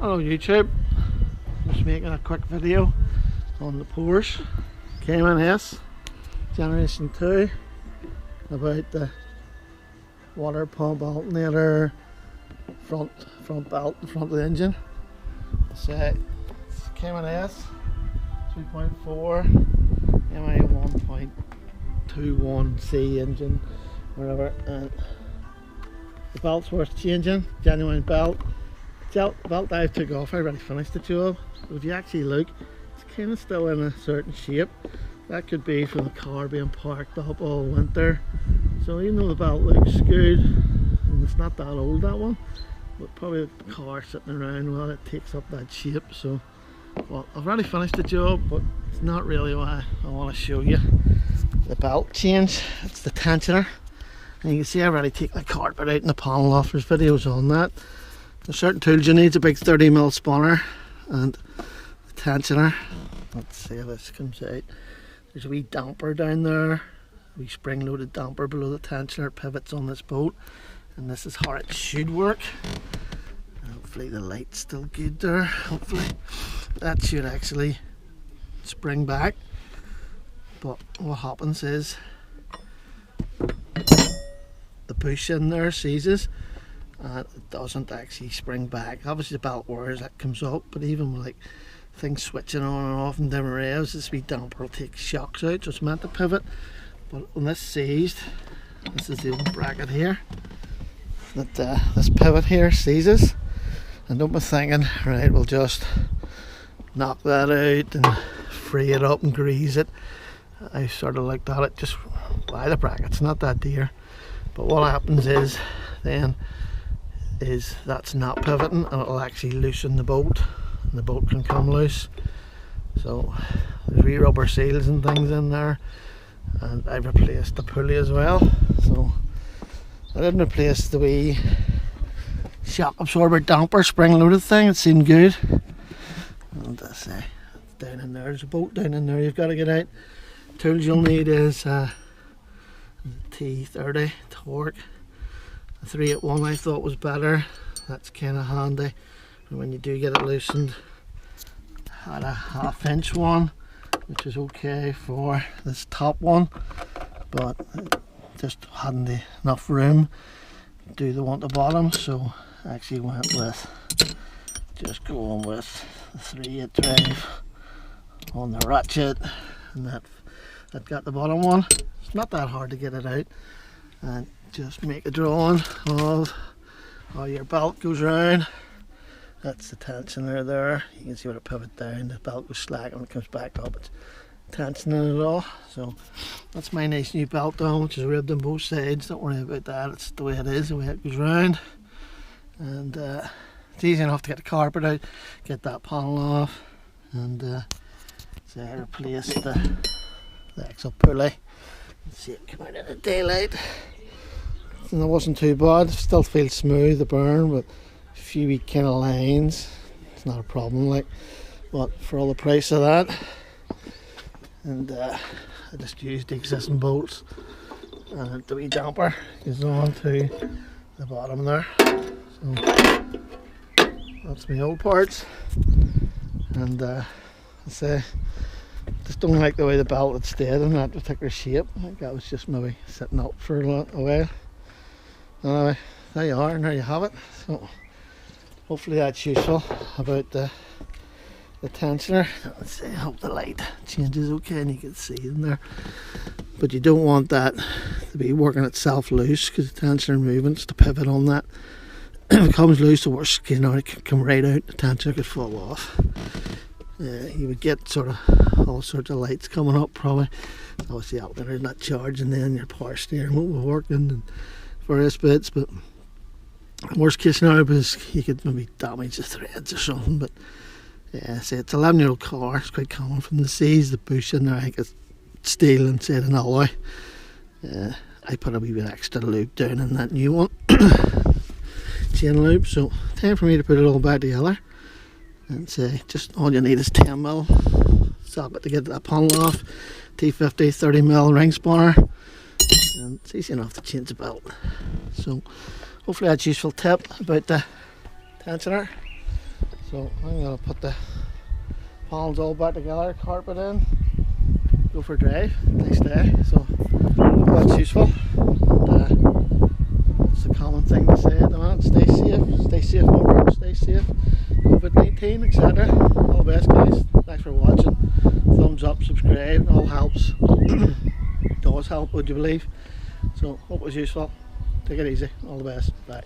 Hello YouTube, just making a quick video on the Porsche Cayman S Generation 2 about the water pump alternator front belt in front of the engine. It's Cayman S 3.4 MA 1.21C engine, whatever, and the belt's worth changing, genuine belt. Belt I took off, I already finished the job, but if you actually look, it's kind of still in a certain shape. That could be from the car being parked up all winter. So even though the belt looks good, and it's not that old, that one, but probably the car sitting around, well, it takes up that shape. So, well, I've already finished the job, but it's not really why I want to show you the belt change. It's the tensioner, and you can see I've already taken the carpet out and the panel off. There's videos on that. There's certain tools you need, a big 30mm spanner and the tensioner. Let's see how this comes out. There's a wee damper down there, a wee spring loaded damper below the tensioner. It pivots on this bolt, and this is how it should work. Hopefully the light's still good there. Hopefully that should actually spring back, but what happens is the push in there seizes and it doesn't actually spring back. Obviously the belt wires, that comes up, but even with like things switching on and off in different revs, this wee damper will take shocks out, so it's meant to pivot. But when this seized, this is the old bracket here, that this pivot here seizes, and don't be thinking, right, we'll just knock that out and free it up and grease it. I sort of looked at it, just buy the brackets, not that dear. But what happens is then that's not pivoting, and it'll actually loosen the bolt, and the bolt can come loose. So there's wee rubber seals and things in there, and I've replaced the pulley as well. So I didn't replace the wee shock absorber damper spring loaded thing, it seemed good. And I say it's down in there, there's a bolt down in there you've got to get out. Tools you'll need is T50 Torx. The 381 I thought was better, that's kind of handy, and when you do get it loosened, I had a 1/2 inch one, which is okay for this top one, but it just hadn't enough room to do the one at the bottom, so I actually went with just going with the 3/8 drive on the ratchet, and that got the bottom one. It's not that hard to get it out, and just make a drawing of how your belt goes round. That's the tensioner there. You can see where it pivot down, the belt goes slack, and when it comes back up it's tensioning it all. So that's my nice new belt down, which is ribbed on both sides. Don't worry about that, it's the way it is, the way it goes round. And it's easy enough to get the carpet out, get that panel off, and so I replaced the axle pulley. Let's see it come out in the daylight. And it wasn't too bad, it still feels smooth, the burn, but a few wee kind of lines, it's not a problem, like, but for all the price of that, and I just used the existing bolts, and the wee damper goes on to the bottom there. So that's my old parts, and I say, just don't like the way the belt had stayed in that particular shape. I think that was just maybe sitting up for a while. Anyway, there you are, and there you have it. So hopefully that's useful about the tensioner. Let's see, I hope the light changes okay and you can see in there. But you don't want that to be working itself loose, because the tensioner movements to pivot on that. If it comes loose, the worst case scenario, it can come right out, the tensioner could fall off. You would get sort of all sorts of lights coming up probably. Obviously the alternator's not charging, then your power steering won't be working and various bits, but worst case scenario is you could maybe damage the threads or something. But yeah, see, it's an 11-year-old car, it's quite common from the seas. The bush in there, I think it's steel instead of alloy. I put a wee bit extra lube down in that new one, chain lube. So time for me to put it all back together. And say, just all you need is 10mm socket to get that panel off, T50 30mm ring spanner, and it's easy enough to change the belt. So hopefully that's a useful tip about the tensioner. So I'm going to put the panels all back together, carpet in, go for a drive, nice day. So hope that's useful. And, it's a common thing to say at the moment: stay safe on the road, stay safe, COVID-19, etc. All the best, guys. Thanks for watching. Thumbs up, subscribe, all helps. It does help, would you believe? So hope it was useful. Take it easy. All the best. Bye.